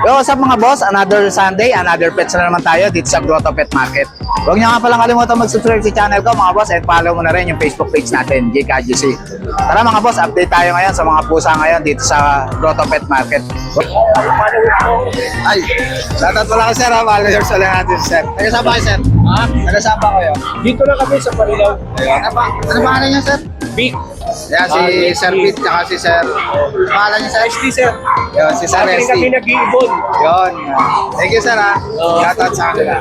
Yo, what's up mga boss? Another Sunday, another pets na naman tayo dito sa Grotto Pet Market. Huwag niyo nga palang kalimutan mag-subscribe sa channel ko mga boss, and follow mo na rin yung Facebook page natin, GKGC. Tara mga boss, update tayo ngayon sa mga pusa ngayon dito sa Grotto Pet Market. Ay, shoutout pala ko sir, followers ulit natin sir. Taga saan ba kayo sir? Ha? Taga saan ba kayo? Dito na kami sa Parilaw. Ano pangalan niyo sir? Big. Yan si Sir Pete, tsaka si Sir. Pangalan niyo sir? SD sir. Yun, si Sir Kami SD. kami nag-iibon. Yun. Thank you, sir, ha. Shoutout sa kanila.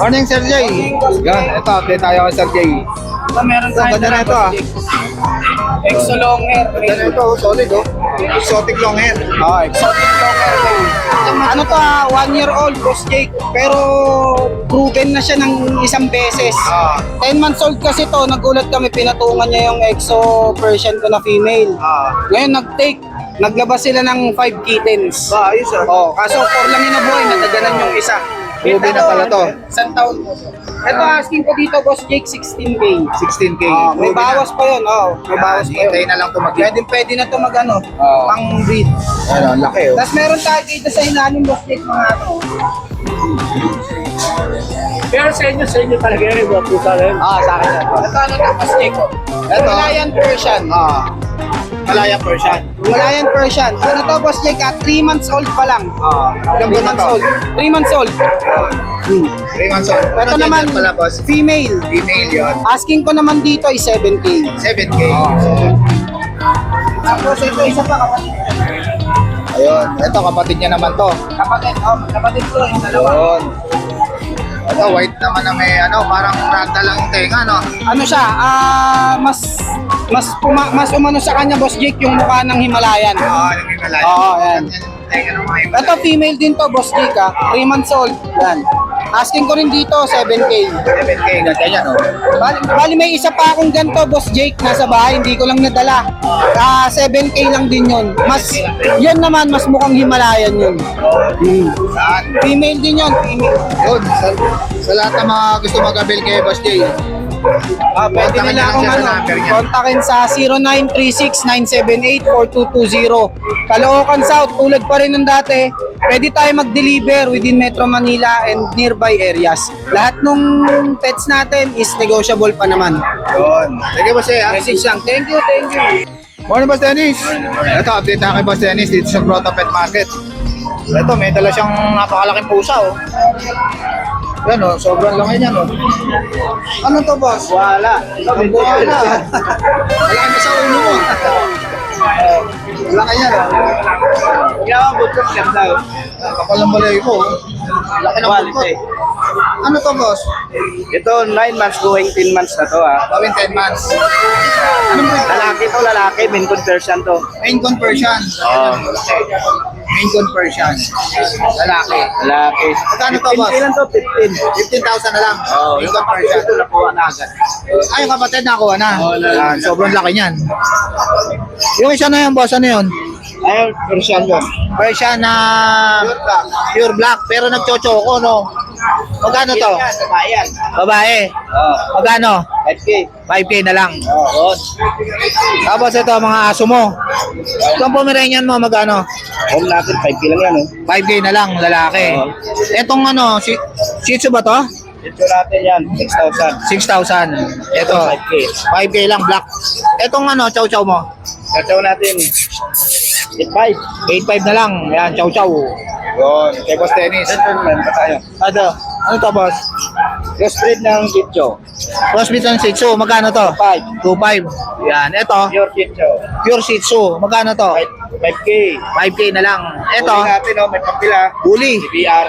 Morning, Sir Jay. Yun, ito, update tayo kay Sir Jay. Meron Ito, ganda na ito, ha. Exo long hair. Ganda na ito, solid, oh. Exotic long hair. Oo, exotic long hair. Ano to, 1 year old, Boss Jake, pero proven na siya ng isang beses. 10 months old kasi to, nagulat kami, pinatungan niya yung exo Persian ko na female. Ngayon naglabas sila ng 5 kittens. Ayos, ah. Oh, kaso 4 lang inabuhay, nataganan yung isa. Ruby na pala to. Isang taon po. Ito asking ko dito, Boss Jake, 16K. 16K. May bawas pa yun, may bawas pa yun. Hintay na lang ito mag-hit. Pwede na ito mag-ano, Oo. pang breed. Ano, laki, oh. Tapos meron tayo dito sa ilalim, Boss Jake, mga ano. Pero sa inyo talaga yun. Mga pusa na yun. Sa akin yan. Ito ano to, Boss Jake, oh. Ito. Himalayan Persian. Malaya Persian. Himalayan Persian. Ano to, Boss Jake, 3 months old pa lang. Ilang 3 buwan na months to? old. 3 months old. 3 months old. Ito Ano naman, gender pala, boss? female. Female yun. Asking ko naman dito ay 7K. 7K. Tapos ito, isa pa kapatid. Ayun. Ito, kapatid niya naman to. Kapatid ko, yung dalawa. Ayun. Ito, white naman na may ano, parang ragda lang yung tenga, no? Ano siya, mas umano sa kanya, Boss Jake, yung mukha ng Himalayan. Yung Himalaya. Oo, yan. Yung tenga ng mga Himalaya. Ito, female din to, Boss Jake, 3 months old. Yan. Asking ko rin dito, 7K. 7K, ganda yan, no? Bali may isa pa akong ganito, Boss Jake, nasa bahay, hindi ko lang nadala. 7K lang din yun. Yun naman, mas mukhang Himalayan yun. Saan? Female din yun, female. Yun, sa lahat ng mga gusto mag-avail kay Boss Jay. Pwede Kontakin nila niya lang akong siya sa ano, number niya. kontakin sa 0936-978-4220. Caloocan South, tulad pa rin ng dati. Pwede tayo mag-deliver within Metro Manila and nearby areas. Lahat ng pets natin is negotiable pa naman. Yun. Sige, Boss Jay, ha? Message lang. Thank you, thank you. Morning, Boss Dennis. Ito, update na kay Boss Dennis dito sa Grotto Pet Market. Ito, may dala siyang napakalaking pusa, oh. Yan, oh, sobrang laki niyan, oh. Ano to, boss? Wala. Wala. Wala na sa ulo mo. Laki niyan, oh. Kaya ang butok ganda. Kapal ng balay ko, oh. Laki ng bukot. Ano to, boss? Ito 9 months going 10 months na to ha. Gawin 10 months. Anong breed? Lalaki to, lalaki. Main conversion to. Maine Coon Persian. Maine Coon Persian. Lalaki. Lalaki. Magkano to, boss? 15 lang to, 15. 15,000 na lang. Yung Maine Coon kapatid Persian. ko nakuha na agad. Ay, yung kapatid nakuha na. Oo, Yan, sobrang laki niyan. Yung isa na yun, boss, ano yun? Ayun, version yun. Persian na pure black, pero nagchochoko, no? Magkano to? Bayan. Babae. Magkano? 5K. 5K na lang. Oo. Tapos ito, mga aso mo. Itong Pomeranian mo, magkano? Home natin, 5K lang yan. 5K na lang, lalaki. Itong ano, Shih Tzu ba to? Ito natin yan, 6,000. 6,000. Ito, 5K. 5K lang, black. Itong ano, chow chow mo? Kataw natin, 8,500. 8,500 na lang. Yan, chow chow. Yun, kay Boss Dennis. Gentleman pa tayo. Ano to, boss? Crossbreed ng Kitcho. Crossbreed ng Shih Tzu, magkano to? 2,500. Yan, ito, Pure Kitcho. pure Shih Tzu, magkano to? 5K. 5K na lang. Ito, Uli natin, may papila. huli. CBR,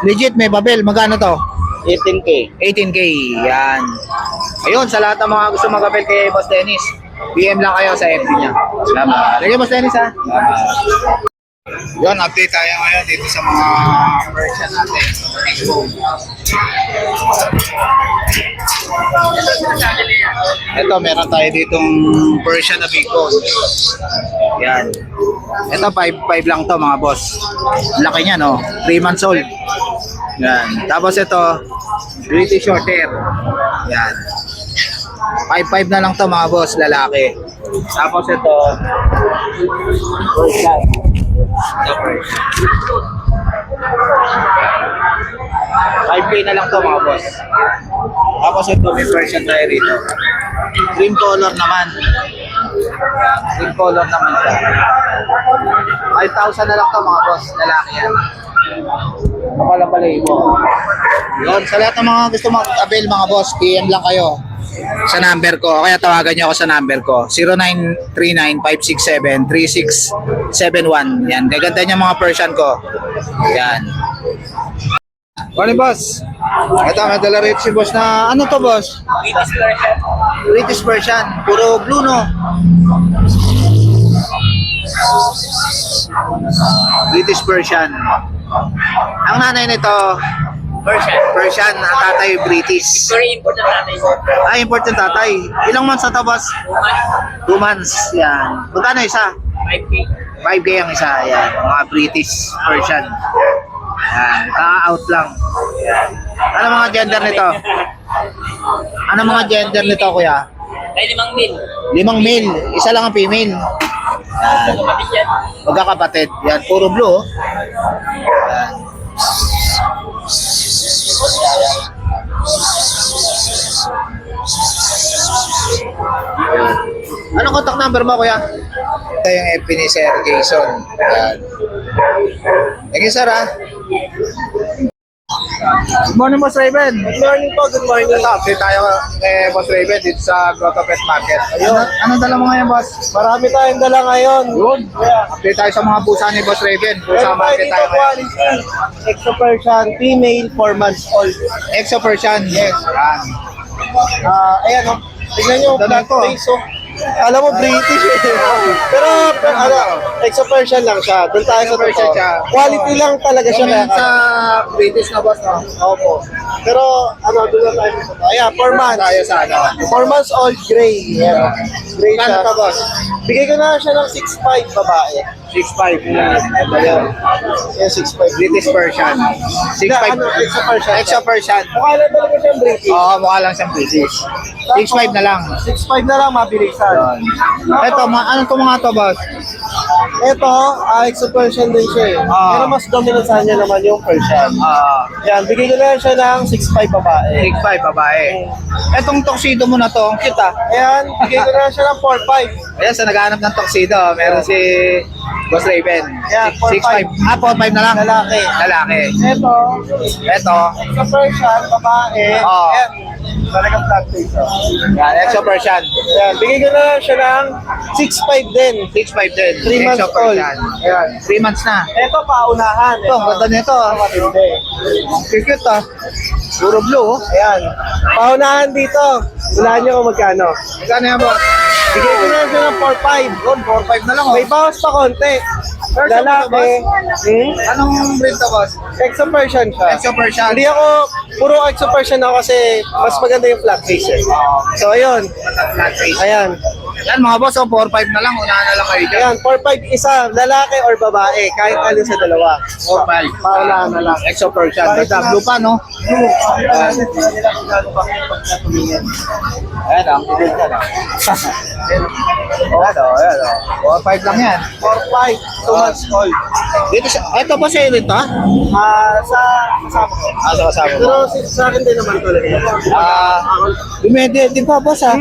Legit, may babel, magkano to? 18K. 18K, yan. Ayun, sa lahat ng mga gusto mag-avail kay Boss Dennis, PM lang kayo sa FB niya. Salamat. Sige, Boss Dennis, ha? Salamat. Yun, update tayo ngayon dito sa mga version natin. Ito, meron tayo ditong version na big bone. Yan. Ito, 5'5 lang to mga boss. Laki niya, no? 3 months old. Yan. Tapos ito, British short hair. Yan. 5'5 na lang to mga boss, lalaki. Tapos ito, Persian. Ito, Persian. 5K na lang to mga boss. Tapos ito, may Persian tayo rito. Green color naman. Green color naman siya. 5,000 na lang to mga boss. Lalaki yan. Mapalapalay mo. Yun, sa lahat ng mga gusto mag-avail mga boss, PM lang kayo sa number ko. Kaya tawagan niyo ako sa number ko. 0939-567-3671. Yan, gaganda niya mga Persian ko. Yan. Morning boss. Ito, may dala rito si boss na, ano to boss? British Persian. Puro blue no? British Persian. Ang nanay nito, Persian, ang tatay British. Very important natin. Import yung tatay. Ilang months na to boss? 2 months. Yan. Magkano isa? 5K. 5K ang isa. Yan. Mga British Persian. Yan. Ka-out lang. Ano mga gender nito? Ano mga gender nito kuya? Ay, 5 mil. 5 male. Isa lang ang female. Yan. Kapatid yan. Magkakapatid. Yan. Puro blue. Oh. Yan. Anong contact number mo kuya? Ito yung FB ni Sir Jason. Yan. Thank you sir ha. Good morning Boss Raven. Good morning po, good morning. Update tayo Boss Raven dito sa Grotto Pet Market. Ano dala mo ngayon boss? Marami tayong dala ngayon. Yun. Update tayo sa mga pusa ni Boss Raven. Pusa market tayo ngayon. quality. Exo Persian, female, 4 months old. Exo Persian. Yes. Yan. Ayan o. Tignan nyo, Dala black ko. face o. Alam mo, British eh. Pero, Exo Persian lang siya. Doon tayo Exo sa Persian totoo. siya. Quality lang talaga siya. Comment sa British na boss no? Opo. Pero, doon na tayo sa totoo. Ayan, 4 months. Tayo sa ano. 4 months old, gray. Ayan. Gray Kano siya. ka boss? Bigay ko na siya ng 6'5", babae. 6'5". Ito yan. Yan, 6'5". British Persian. 6'5". Ano, Exo Persian. Exo Persian. Mukha lang talaga siyang British. Oo, mukha lang siyang British. 6'5 na lang. 6'5 na lang, mabilisan. Ito, ano itong mga to boss? Ito, Exo Persian din siya eh. Ah. Pero mas dominant sa kanya naman yung Persian. Yan, bigay ko na lang siya ng 6'5", babae. 6'5 babae. Itong tuxedo mo na to, ang cute ah. Ayan, bigay ko na lang siya ng 4'5". Ayan, sa naghahanap ng tuxedo, meron si Boss Raven. Yeah, 6'5". 4'5 na lang. Lalaki. Lalaki. Ito, Ito. Exo Persian, babae. Ah. Ayan, talagang flat face. Yan, Exo Persian. Ayan, bigay ko na lang siya ng 6'5 din. 6'5 din. 3 months Exo old. Persian. Ayan. 3 months na. Ito, paunahan. Ito, ang ganda nito ah. Matindi. Cute ah. Puro blue oh. Ayan. Paunahan dito. Hulaan niyo kung magkano. Magkano yan boss? Bigay ko na lang siya ng 4'5". Yun, 4'5 na lang oh. May bawas pa konti. Persian ba ito, Lalaki. Anong breed to boss? Exo Persian siya. Exo Persian. Hindi ako, puro Exo Persian ako kasi mas maganda yung flat face eh. So ayun. Flat face. Ayan. Yan mga boss, oh, 4-5 na lang. Unahan na lang kayo dyan. Ayan, 4'5 isa, lalaki or babae, kahit alin sa dalawa. 4-5. Paunahan na lang. Exo Persian. Ganda, blue pa, no? Ayan. Ayan, ang bibig ka na. Ayan, oh, ayan, oh. 4-5 lang yan. 4'5", 2 months old. Dito siya, ito ba siya rin to? Sa kasama ko. Sa kasama mo. Pero sa akin din naman talaga yan. Dumede, di pa boss ha?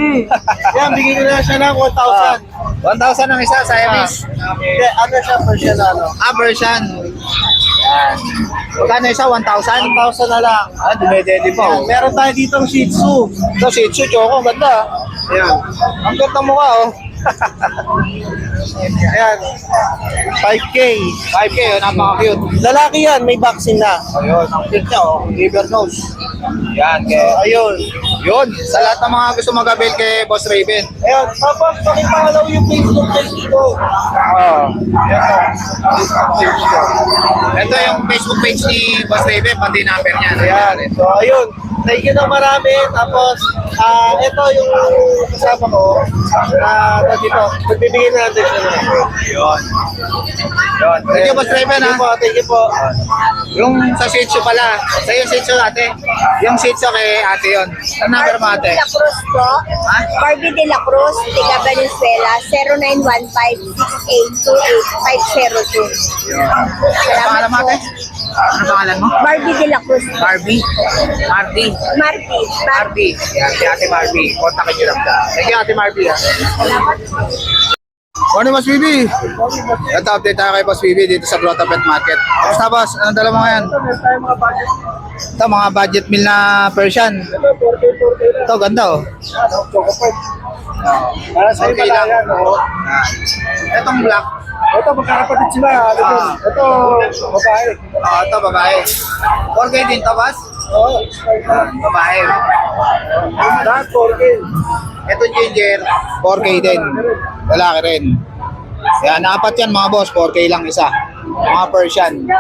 Yan, bigyan ko na siya ng 1,000. 1,000 ang isa, Siamese. Hindi, ano siya, Persian ano. Version. Yan. Magkano isa? 1,000? 1,000 na lang. Dumede, di pa. Yan, meron tayo ditong Shih Tzu. Ito, Shih Tzu, Choco, ganda. Ayan. Ang ganda mukha, oh. Ayan. 5K. 5K, oh, napaka-cute. Lalaki yan, may vaccine na. Ayun, ang cute niya, oh. Liver nose. Yan, kaya, Ayun. yun. Sa lahat ng mga gusto mag-avail kay Boss Raven. Ayan, tapos pakipalaw yung Facebook page ko. Oh. Ito yung Facebook page ni Boss Raven, pati number niya. Ayan. So, ayun. Thank you na marami. Tapos, ito yung kasama ko. Dito, magbibigay natin siya na. Yun. Yun. Thank you, Boss Raven, ha? Thank you po. Yung sa Shih Tzu pala. Sa yung Shih Tzu, ate. Yung Shih Tzu kay ate yun. Ang number mo, ate? De La Cruz po. Ha? Barbie De La Cruz, Tiga Venezuela, 0915-6828-502. Yun. Ano pangalan mo, ate? Ano pangalan mo? Barbie De La Cruz. Barbie. Marty. Marty. Barbie. Yan, si ate Barbie. Kontakin nyo lang siya. Thank you, ate Barbie, ha? Morning, Boss Bibi. Ito, update tayo kay Boss Bibi dito sa Grotto Pet Market. Basta, Boss, anong dala mo ngayon? Ito, mga budget meal na Persian. Ito, ganda, oh. Para sa Okay iba lang. lang yan. Itong black. Ito, magkakapatid sila. Ito, babae. Ito, babae. 4K din to, Boss? Babae. Lahat 4K. Ito, ginger. 4K din. Lalaki rin. Yan, apat yan, mga boss. 4K lang isa. Mga Persian.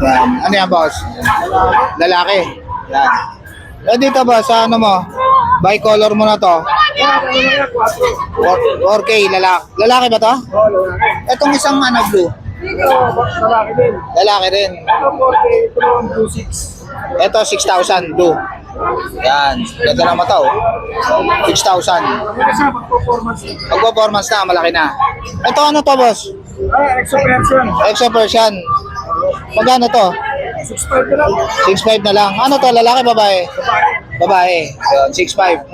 Yan. Ano yan, boss? Lalaki. Yan. Dito, boss, sa ano mo? Bicolor mo na to. 4K, lalaki. Lalaki ba to? Itong isang ano, blue. Lalaki din. Lalaki rin. Ito 4K. Ito naman blue 6. Ito, 6,000, blue. Yan. Ganda na mata, oh. 6,000. Kasi pag-performance. Pag-performance na, malaki na. Ito, ano to, boss? Exo Persian. Exo Persian. Magkano to? 6.5 na lang. 6,500 na lang. Ano to, lalaki, babae? Babae. Yun, 6,500.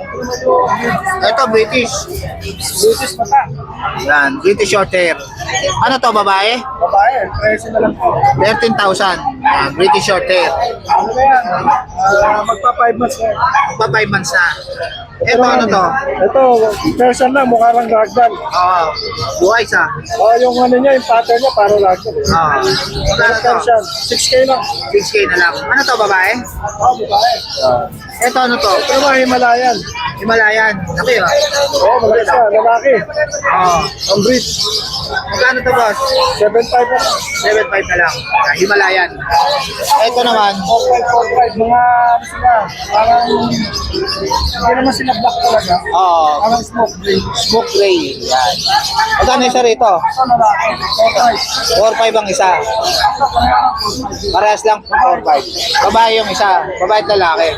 Ito, British. British mata. Yan, British short hair. Ano to, babae? Babae. Presyo na lang po. 13,000. Yan, British short hair. Ano ba yan? Magpa 5 months na. Pa 5 months na. Ito, ano to? Ito, Persian lang. Mukha lang ragdoll. Oo. Blue eyes, ah. Yung ano niya, yung pattern niya, parang ragdoll. Oo. Magkano to? Persian. 6K lang. 6K na lang. Ano to, babae? Babae. Ito, ano to? Ito naman, Himalayan. Himalayan. Laki, ah. Malaki siya. Lalaki. Oo. Ang breed. Magkano to, boss? 7.5 na. 7,500 na lang. Himalayan. Ito naman. 4.5. Mga ano sila. Parang hindi naman sila black talaga. Oo. Parang smoke gray. Smoke gray. Yan. Magkano isa rito? Ito lalaki. 4.5. 4,500 ang isa. Parehas lang. 4,500. Babae yung isa. Babae at lalaki.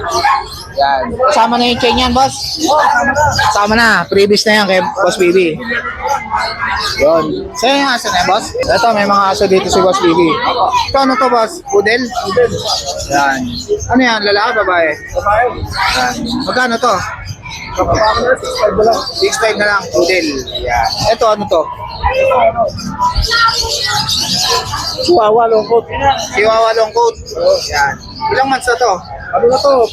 Yan. Kasama na yung chain yan, boss. Kasama na. Previous na yan kay Boss BB. Yun. Sa'yo yung aso na yan, boss? Ito, may mga aso dito si Boss BB. Ito, ano to, boss? Poodle? Yan. Ano yan? Lalaki, babae? Babae. Yan. Magkano to? Kapapaka na 6.5 na lang. 6,500 na lang. Poodle. Yan. Ito, ano to? Chihuahua, lungkot. Chihuahua long coat. Yan. Ilang months na to? Ano na to?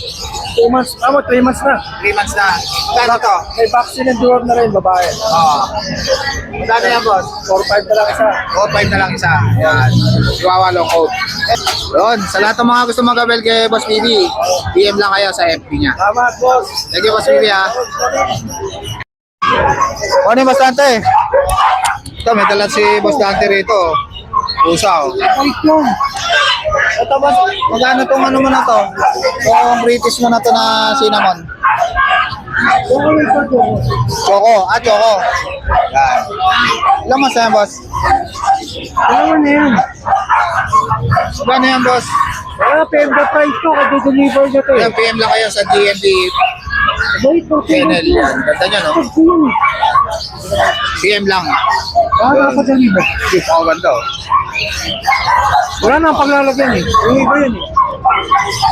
2 months. 3 months na. 3 months na. Magkano to? May vaccine and duwag na rin, babae. Oo. Magkano yan, boss? 4.5 na lang isa. 4,500 na lang isa. Yan. Chihuahua long coat. Yun. Sa lahat ng mga gusto mag-abel kay Boss BB, DM lang kayo sa FB niya. Tama, boss. Thank you, Boss BB, ha. Morning, Boss Dante. Ito, may dalat si Boss Dante rito. Pusa, oh. Wait lang. Ito, boss, magkano tong ano mo na to? Yung British mo na to na cinnamon. Choco, choco. Yan. Ilang mas yan, boss? Ano na yan? Magkano yan, boss? PM the price to, deliver na to. Yan, PM lang kayo sa GMB Wait, okay. channel. Yan, ganda nyo, no? PM lang. Nakaka-deliver. Oh, ganda, oh. Wala na ang paglalagyan eh. Yung iba yun eh.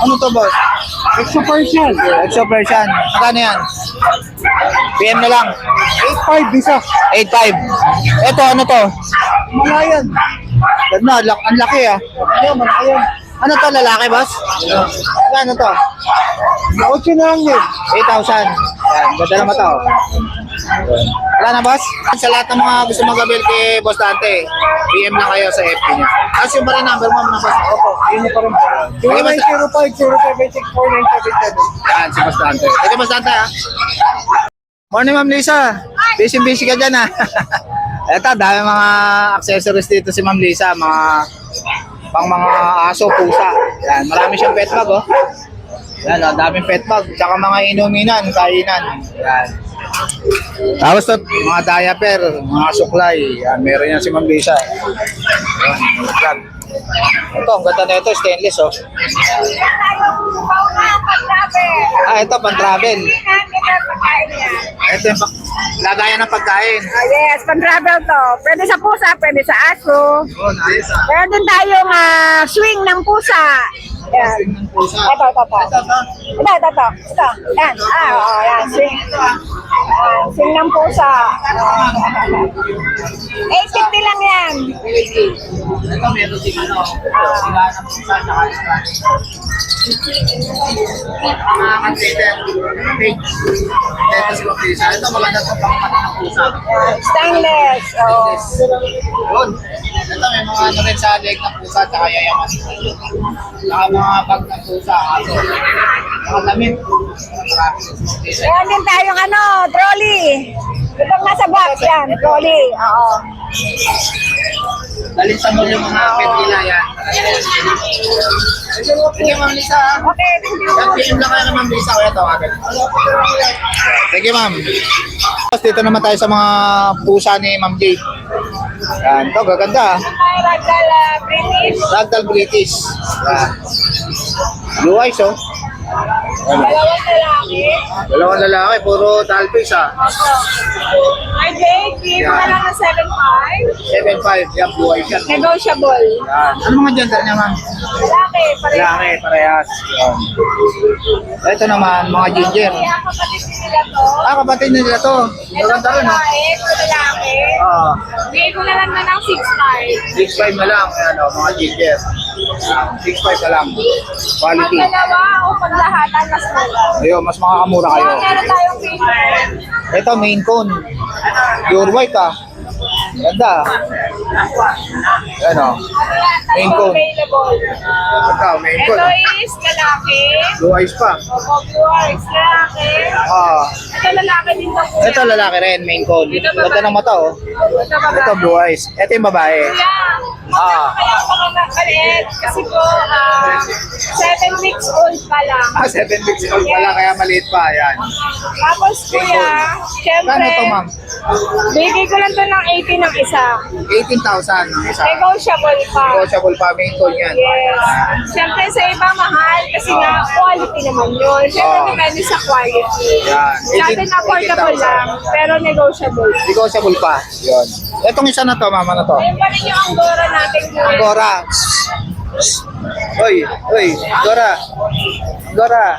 Ano to, boss? Extra Persian. Exo Persian. Magkano yan? PM na lang. 8.5 isa. 8,500. Ito, ano to? Malayan. Ganda, ang laki, ah. Ayun, malayan. Ano to, lalaki, boss? Ano to? 8 na lang yun. 8,000. Yan, ganda naman to. Wala na, boss? Sa lahat ng mga gusto mag-abel kay Boss Dante, PM lang kayo sa FB niya. Tapos yung pala number mo na, boss? Opo. Yun na pa rin. 0905-076-4977. Yan, si Boss Dante. Thank you, Boss Dante, ha? Morning, Ma'am Lisa. Busy ka dyan, ha? Eto, dami mga accessories dito si Ma'am Lisa. Mga pang mga aso, pusa. Yan, marami siyang pet bag, oh. Yan, oh, daming pet bag. Tsaka mga inuminan, kainan. Yan. Tapos to, mga diaper, mga suklay. Yan, meron yan si Ma'am Lisa. Yan, ito, ang ganda na ito, stainless, oh. Ah, ito, pang-travel. Ito yung lagayan ng pagkain. Yes, pan-travel to. Pwede sa pusa, pwede sa aso. Oh, nice, ah. Meron din tayong swing ng pusa. Yan. Ng pusa. Ito. Yan. Yan. Swing. Swing ng pusa. 850 lang yan. Ito, meron din ano, sila ng pusa, tsaka mga container, page. Ito si Ma'am Lisa. Ito, maganda sa pangkati ng pusa. Stainless. Oh. Yun. Ito, may mga ano rin sa leg ng pusa, tsaka yayaman. Tsaka mga bag ng pusa, aso. Mga damit. Marami din si Ma'am Lisa. Meron din tayong trolley. Itong nasa box yan, trolley. Oo. Dalhin sa mall yung mga pet nila yan. Sige, Ma'am Lisa. Okay, thank you. PM lang kayo ng Ma'am Lisa. Kaya tawagan. Sige, Ma'am. Tapos dito naman tayo sa mga pusa ni Ma'am Jade. Yan. Ito, gaganda. May ragdoll British. Ragdoll British. Yan. Blue eyes, oh. Dalawang lalaki. Dalawang lalaki. Puro doll face, ah. May Jake, give Yeah. na lang ng 7.5. 7.5. Yan, blue eyes yan. Negotiable. Yan. Ano mga gender niya, Ma'am? Lalaki, pareho. Lalaki, parehas. Yan. Ito naman, mga ginger. Kaya kapatid din nila to. Ah, kapatid nila to. Ito Maganda rin, oh. babae, ito lalaki. Ah. Bigay ko na lang na ng 6.5. 6.5 na lang, ano, mga ginger. 6.5 na lang. Pag Quality. dalawa o pag lahatan, mas mura. Ayun, mas makakamura kayo. Meron tayong payment. Ito, main cone. Pure white, ah. Ganda. Ano? Main cone. Available. Ito, main Ito cone. is lalaki. Blue eyes pa. Opo, blue eyes, lalaki. Ah. Ito lalaki din to, kuya. Ito, lalaki rin, main cone. Ganda ng mata, oh. Ito babae. Ito, blue eyes. Ito yung babae. Kuya, Ah. kaya pa ka makalit. Kasi po, 7 weeks old pa lang. Ah, 7 weeks old pala, kaya maliit pa. Ayan. Tapos kuya, syempre, Kano to, ma'am? bigay ko lang to ng 80 ng isa. 18,000 ang isa. Negotiable pa. Negotiable pa, main cone yan. Yes. Syempre sa iba mahal kasi nga quality naman yun. Syempre Oh. depende sa quality. Yan. Sa atin affordable 18,000. lang, pero negotiable. Negotiable pa. Yun. Itong isa na to, mama na to. Ayun pa rin yung Angora natin kuya. Angora. Oy, Angora. Angora.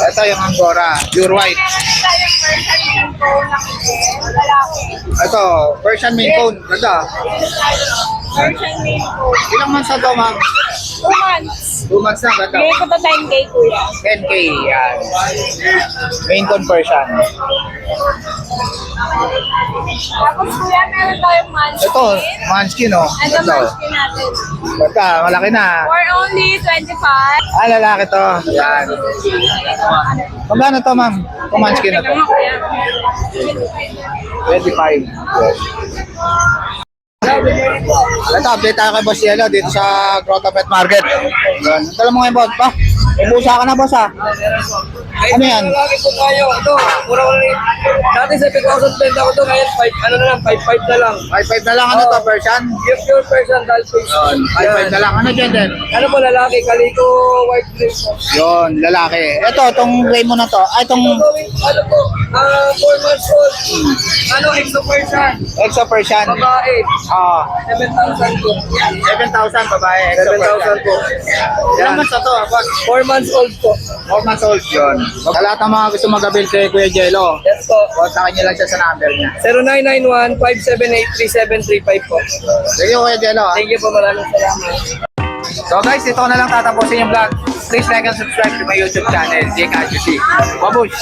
Ito yung Angora. Pure white. Meron tayong Persian Minko na kite, lalaki. Ito, Persian main cone. Ganda. Persian Minko. Ilang months na to, ma'am? 2 months. 2 months na. Ganda. Bigay ko to 10K kuya. 10K. Yan. Main cone Persian. Tapos kuya, meron tayong munchkin. Ito, manskin, oh. Ito Ito. munchkin natin. Ganda, malaki na. For only 25. Ah, lalaki to. Yan. Magkano to, ma'am? Kung manskin na to. Tingnan mo, kuya. 25. Yes. Ito, update tayo kay Boss Yelo dito sa Grotto Pet Market. Yan. Tala mo ngayon, boss. Pa, may pusa ka na, boss, ha? Ano yan? Lagi po tayo. Ito, mura ko rin. Dati 7,000 benta ko ito. Ngayon, 5 na lang. 5.5 na lang. Ano to, Persian? Pure person, doll face. 5.5 na lang. Ano gender? Ano po lalaki? Kaliko, white dress. Yun, lalaki. Ito, itong gray mo na to. Ah, itong Ano po? 4 months old. Ano, exo person. Exo Persian. Babae. Ah, 7,000 po. 7,000 babae. Exo 7,000 po. Ilang months na to, boss? 4 months old po. 4 months old yun. Sa lahat ng mga gusto mag-avail kay Kuya Jello, Yes po. kontakin niyo lang siya sa number niya. 0991-578-3735 po. Sige, Kuya Jello. Thank you po. Maraming salamat. So guys, dito ko na lang tatapusin yung vlog. Please like and subscribe to my YouTube channel, Jake Adjusi. Babush!